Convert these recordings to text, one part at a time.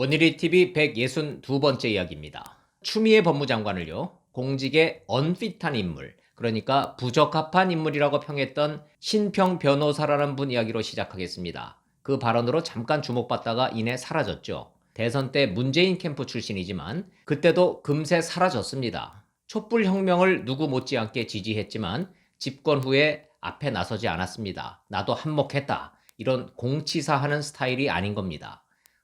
원일이 TV 162번째 이야기입니다. 추미애 법무장관을요, 공직에 언핏한 인물, 그러니까 부적합한 인물이라고 평했던 신평 변호사라는 분 이야기로 시작하겠습니다. 그 발언으로 잠깐 주목받다가 이내 사라졌죠. 대선 때 문재인 캠프 출신이지만 그때도 금세 사라졌습니다. 촛불혁명을 누구 못지않게 지지했지만 집권 후에 앞에 나서지 않았습니다. 나도 한몫했다. 이런 공치사하는 스타일이 아닌 겁니다.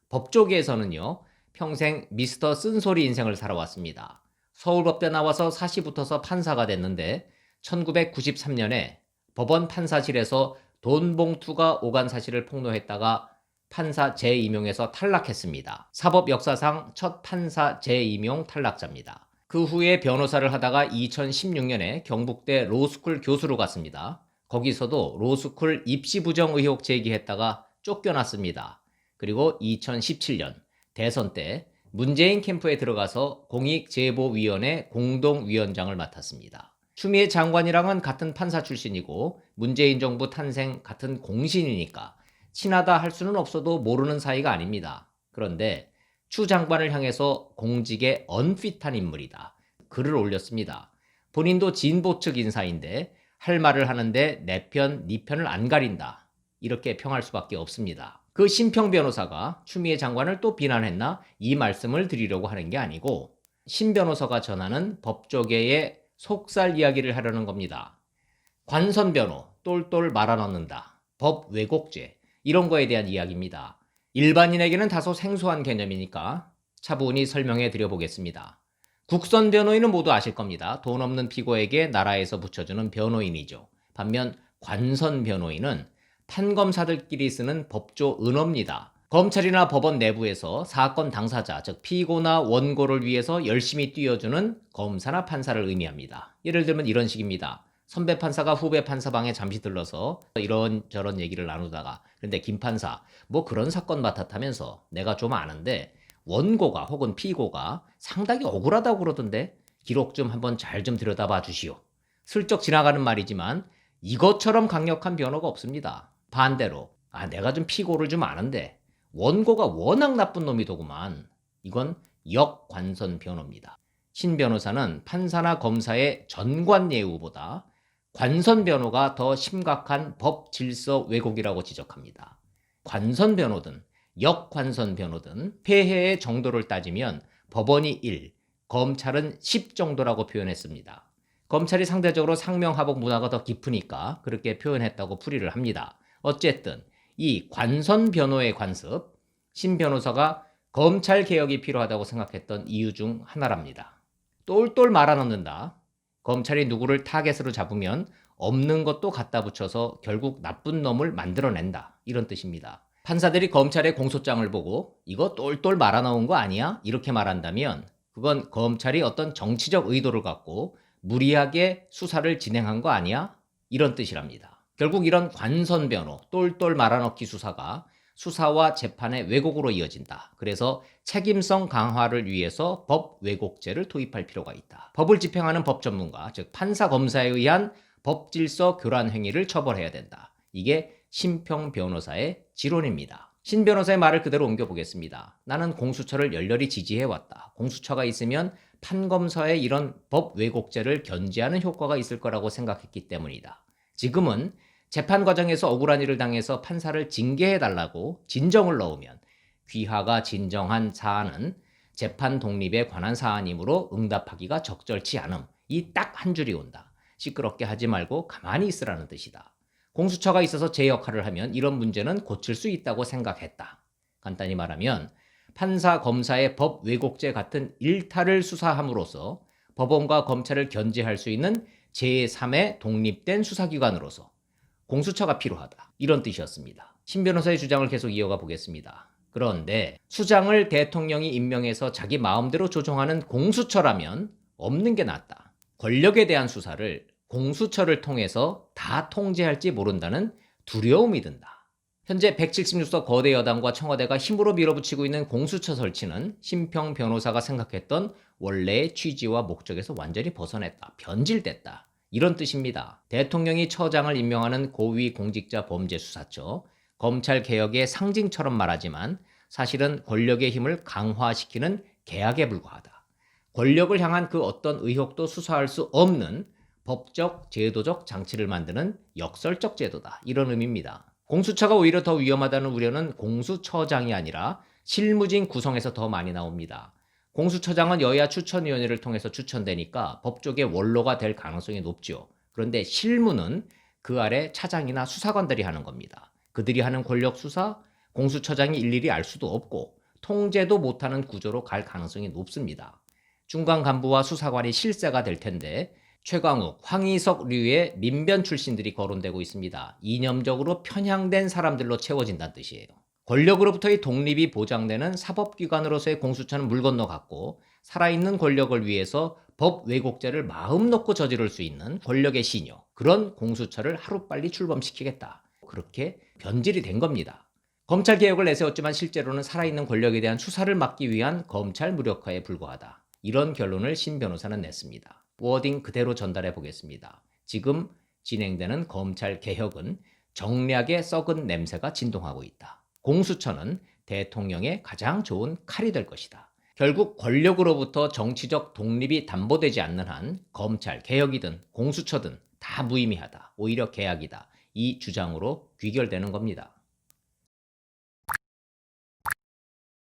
법조계에서는요, 평생 미스터 쓴소리 인생을 살아왔습니다. 서울법대 나와서 사시 붙어서 판사가 됐는데 1993년에 법원 판사실에서 돈 봉투가 오간 사실을 폭로했다가 판사 재임용에서 탈락했습니다. 사법 역사상 첫 판사 재임용 탈락자입니다. 그 후에 변호사를 하다가 2016년에 경북대 로스쿨 교수로 갔습니다. 거기서도 로스쿨 입시 부정 의혹 제기했다가 쫓겨났습니다. 그리고 2017년 대선 때 문재인 캠프에 들어가서 공익제보위원회 공동위원장을 맡았습니다. 추미애 장관이랑은 같은 판사 출신이고 문재인 정부 탄생 같은 공신이니까 친하다 할 수는 없어도 모르는 사이가 아닙니다. 그런데 추 장관을 향해서 공직에 언핏한 인물이다. 글을 올렸습니다. 본인도 진보 측 인사인데 할 말을 하는데 내 편, 네 편을 안 가린다. 이렇게 평할 수밖에 없습니다. 그 신평 변호사가 추미애 장관을 또 비난했나? 이 말씀을 드리려고 하는 게 아니고 신 변호사가 전하는 법조계의 속살 이야기를 하려는 겁니다. 관선 변호, 똘똘 말아넣는다. 법 왜곡죄, 이런 거에 대한 이야기입니다. 일반인에게는 다소 생소한 개념이니까 차분히 설명해 드려보겠습니다. 국선 변호인은 모두 아실 겁니다. 돈 없는 피고에게 나라에서 붙여주는 변호인이죠. 반면 관선 변호인은 판검사들끼리 쓰는 법조 은어입니다. 검찰이나 법원 내부에서 사건 당사자, 즉 피고나 원고를 위해서 열심히 뛰어주는 검사나 판사를 의미합니다. 예를 들면 이런 식입니다. 선배 판사가 후배 판사 방에 잠시 들러서 이런저런 얘기를 나누다가 근데 김 판사 뭐 그런 사건 맡았다면서 내가 좀 아는데 원고가 혹은 피고가 상당히 억울하다고 그러던데 기록 좀 한번 잘 좀 들여다봐 주시오. 슬쩍 지나가는 말이지만 이것처럼 강력한 변호가 없습니다. 반대로 내가 좀 피고를 좀 아는데 원고가 워낙 나쁜 놈이더구만. 이건 역관선 변호입니다. 신 변호사는 판사나 검사의 전관 예우보다 관선 변호가 더 심각한 법 질서 왜곡이라고 지적합니다. 관선 변호든 역관선 변호든 폐해의 정도를 따지면 법원이 1, 검찰은 10 정도라고 표현했습니다. 검찰이 상대적으로 상명하복 문화가 더 깊으니까 그렇게 표현했다고 풀이를 합니다. 어쨌든 이 관선 변호의 관습, 신 변호사가 검찰 개혁이 필요하다고 생각했던 이유 중 하나랍니다. 똘똘 말아넣는다. 검찰이 누구를 타겟으로 잡으면 없는 것도 갖다 붙여서 결국 나쁜 놈을 만들어낸다. 이런 뜻입니다. 판사들이 검찰의 공소장을 보고 이거 똘똘 말아넣은 거 아니야? 이렇게 말한다면 그건 검찰이 어떤 정치적 의도를 갖고 무리하게 수사를 진행한 거 아니야? 이런 뜻이랍니다. 결국 이런 관선 변호, 똘똘 말아넣기 수사가 수사와 재판의 왜곡으로 이어진다. 그래서 책임성 강화를 위해서 법 왜곡죄를 도입할 필요가 있다. 법을 집행하는 법 전문가, 즉 판사 검사에 의한 법 질서 교란 행위를 처벌해야 된다. 이게 신평 변호사의 지론입니다. 신 변호사의 말을 그대로 옮겨보겠습니다. 나는 공수처를 열렬히 지지해왔다. 공수처가 있으면 판검사의 이런 법 왜곡죄를 견제하는 효과가 있을 거라고 생각했기 때문이다. 지금은 재판 과정에서 억울한 일을 당해서 판사를 징계해달라고 진정을 넣으면 귀하가 진정한 사안은 재판 독립에 관한 사안이므로 응답하기가 적절치 않음. 이 딱 한 줄이 온다. 시끄럽게 하지 말고 가만히 있으라는 뜻이다. 공수처가 있어서 제 역할을 하면 이런 문제는 고칠 수 있다고 생각했다. 간단히 말하면 판사, 검사의 법 왜곡죄 같은 일탈을 수사함으로써 법원과 검찰을 견제할 수 있는 제3의 독립된 수사기관으로서 공수처가 필요하다. 이런 뜻이었습니다. 신 변호사의 주장을 계속 이어가 보겠습니다. 그런데 수장을 대통령이 임명해서 자기 마음대로 조정하는 공수처라면 없는 게 낫다. 권력에 대한 수사를 공수처를 통해서 다 통제할지 모른다는 두려움이 든다. 현재 176석 거대 여당과 청와대가 힘으로 밀어붙이고 있는 공수처 설치는 신평 변호사가 생각했던 원래의 취지와 목적에서 완전히 벗어났다. 변질됐다. 이런 뜻입니다. 대통령이 처장을 임명하는 고위공직자 범죄수사처, 검찰개혁의 상징처럼 말하지만 사실은 권력의 힘을 강화시키는 계약에 불과하다. 권력을 향한 그 어떤 의혹도 수사할 수 없는 법적, 제도적 장치를 만드는 역설적 제도다. 이런 의미입니다. 공수처가 오히려 더 위험하다는 우려는 공수처장이 아니라 실무진 구성에서 더 많이 나옵니다. 공수처장은 여야 추천위원회를 통해서 추천되니까 법조계 원로가 될 가능성이 높죠. 그런데 실무는 그 아래 차장이나 수사관들이 하는 겁니다. 그들이 하는 권력 수사, 공수처장이 일일이 알 수도 없고 통제도 못하는 구조로 갈 가능성이 높습니다. 중간 간부와 수사관이 실세가 될 텐데 최광욱, 황희석류의 민변 출신들이 거론되고 있습니다. 이념적으로 편향된 사람들로 채워진다는 뜻이에요. 권력으로부터의 독립이 보장되는 사법기관으로서의 공수처는 물 건너갔고 살아있는 권력을 위해서 법 왜곡죄를 마음 놓고 저지를 수 있는 권력의 시녀, 그런 공수처를 하루빨리 출범시키겠다. 그렇게 변질이 된 겁니다. 검찰 개혁을 내세웠지만 실제로는 살아있는 권력에 대한 수사를 막기 위한 검찰 무력화에 불과하다. 이런 결론을 신 변호사는 냈습니다. 워딩 그대로 전달해 보겠습니다. 지금 진행되는 검찰 개혁은 정략의 썩은 냄새가 진동하고 있다. 공수처는 대통령의 가장 좋은 칼이 될 것이다. 결국 권력으로부터 정치적 독립이 담보되지 않는 한 검찰 개혁이든 공수처든 다 무의미하다. 오히려 개약이다. 이 주장으로 귀결되는 겁니다.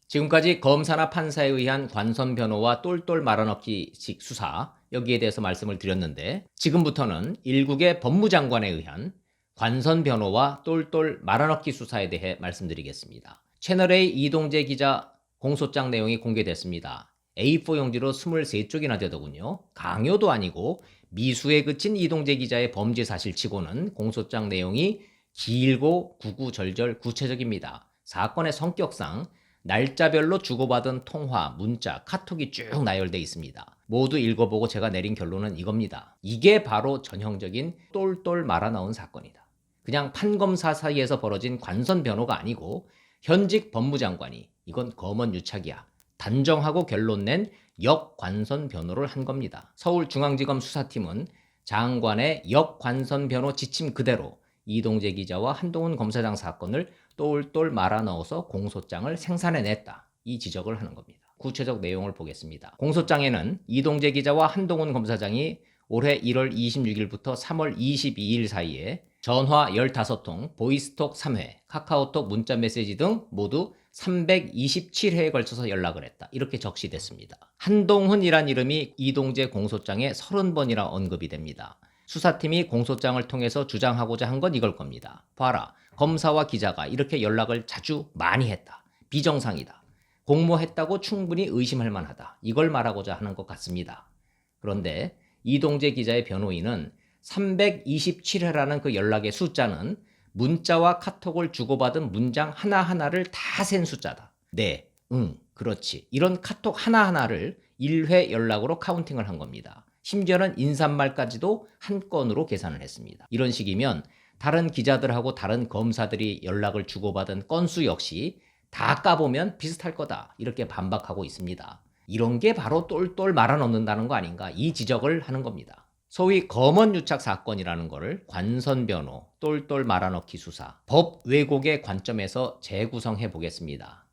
지금까지 검사나 판사에 의한 관선 변호와 똘똘 말아넣기식 수사, 여기에 대해서 말씀을 드렸는데 지금부터는 일국의 법무장관에 의한 관선 변호와 똘똘 말아넣기 수사에 대해 말씀드리겠습니다. 채널A 이동재 기자 공소장 내용이 공개됐습니다. A4 용지로 23쪽이나 되더군요. 강요도 아니고 미수에 그친 이동재 기자의 범죄 사실치고는 공소장 내용이 길고 구구절절 구체적입니다. 사건의 성격상 날짜별로 주고받은 통화, 문자, 카톡이 쭉 나열돼 있습니다. 모두 읽어보고 제가 내린 결론은 이겁니다. 이게 바로 전형적인 똘똘 말아넣은 사건이다. 그냥 판검사 사이에서 벌어진 관선 변호가 아니고 현직 법무장관이 이건 검언유착이야 단정하고 결론 낸 역관선 변호를 한 겁니다. 서울중앙지검 수사팀은 장관의 역관선 변호 지침 그대로 이동재 기자와 한동훈 검사장 사건을 똘똘 말아넣어서 공소장을 생산해냈다. 이 지적을 하는 겁니다. 구체적 내용을 보겠습니다. 공소장에는 이동재 기자와 한동훈 검사장이 올해 1월 26일부터 3월 22일 사이에 전화 15통, 보이스톡 3회, 카카오톡 문자 메시지 등 모두 327회에 걸쳐서 연락을 했다. 이렇게 적시됐습니다. 한동훈이란 이름이 이동재 공소장에 30번이나 언급이 됩니다. 수사팀이 공소장을 통해서 주장하고자 한 건 이걸 겁니다. 봐라, 검사와 기자가 이렇게 연락을 자주 많이 했다. 비정상이다. 공모했다고 충분히 의심할 만하다. 이걸 말하고자 하는 것 같습니다. 그런데 이동재 기자의 변호인은 327회라는 그 연락의 숫자는 문자와 카톡을 주고받은 문장 하나하나를 다 센 숫자다. 네, 그렇지. 이런 카톡 하나하나를 1회 연락으로 카운팅을 한 겁니다. 심지어는 인사말까지도 한 건으로 계산을 했습니다. 이런 식이면 다른 기자들하고 다른 검사들이 연락을 주고받은 건수 역시 다 까보면 비슷할 거다. 이렇게 반박하고 있습니다. 이런 게 바로 똘똘 말아넣는다는 거 아닌가, 이 지적을 하는 겁니다. 소위 검언유착 사건이라는 거를 관선 변호, 똘똘 말아넣기 수사, 법 왜곡의 관점에서 재구성해 보겠습니다.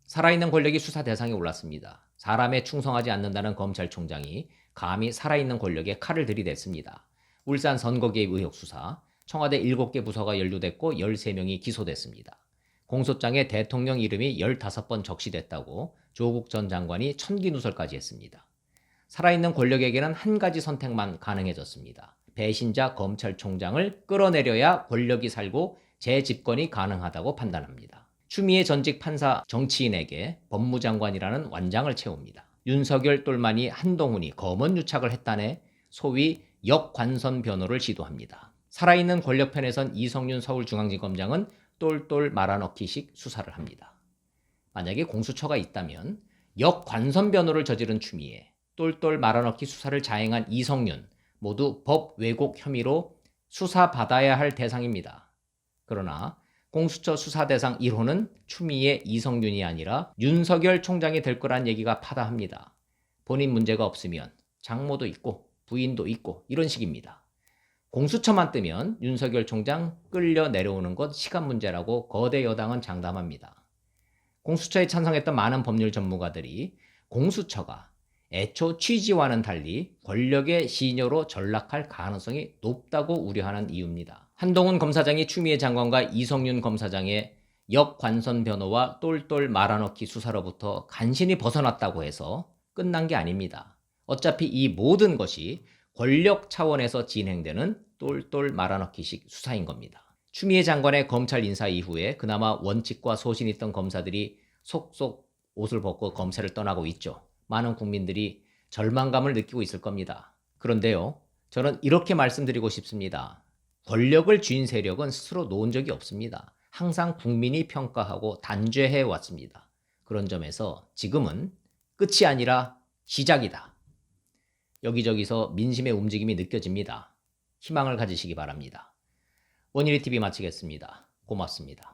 살아있는 권력이 수사 대상에 올랐습니다. 사람에 충성하지 않는다는 검찰총장이 감히 살아있는 권력에 칼을 들이댔습니다. 울산 선거 개입 의혹 수사, 청와대 7개 부서가 연루됐고 13명이 기소됐습니다. 공소장에 대통령 이름이 15번 적시됐다고 조국 전 장관이 천기누설까지 했습니다. 살아있는 권력에게는 한 가지 선택만 가능해졌습니다. 배신자 검찰총장을 끌어내려야 권력이 살고 재집권이 가능하다고 판단합니다. 추미애 전직 판사 정치인에게 법무장관이라는 완장을 채웁니다. 윤석열 똘마니 한동훈이 검언유착을 했다네 소위 역관선 변호를 시도합니다. 살아있는 권력편에 선 이성윤 서울중앙지검장은 똘똘 말아넣기식 수사를 합니다. 만약에 공수처가 있다면 역관선 변호를 저지른 추미애, 똘똘 말아넣기 수사를 자행한 이성윤 모두 법 왜곡 혐의로 수사받아야 할 대상입니다. 그러나 공수처 수사 대상 1호는 추미애, 이성윤이 아니라 윤석열 총장이 될 거란 얘기가 파다합니다. 본인 문제가 없으면 장모도 있고 부인도 있고 이런 식입니다. 공수처만 뜨면 윤석열 총장 끌려 내려오는 것 시간 문제라고 거대 여당은 장담합니다. 공수처에 찬성했던 많은 법률 전문가들이 공수처가 애초 취지와는 달리 권력의 시녀로 전락할 가능성이 높다고 우려하는 이유입니다. 한동훈 검사장이 추미애 장관과 이성윤 검사장의 역관선 변호와 똘똘 말아넣기 수사로부터 간신히 벗어났다고 해서 끝난 게 아닙니다. 어차피 이 모든 것이 권력 차원에서 진행되는 똘똘 말아넣기식 수사인 겁니다. 추미애 장관의 검찰 인사 이후에 그나마 원칙과 소신 있던 검사들이 속속 옷을 벗고 검찰을 떠나고 있죠. 많은 국민들이 절망감을 느끼고 있을 겁니다. 그런데요, 저는 이렇게 말씀드리고 싶습니다. 권력을 쥔 세력은 스스로 놓은 적이 없습니다. 항상 국민이 평가하고 단죄해 왔습니다. 그런 점에서 지금은 끝이 아니라 시작이다. 여기저기서 민심의 움직임이 느껴집니다. 희망을 가지시기 바랍니다. 원일이TV 마치겠습니다. 고맙습니다.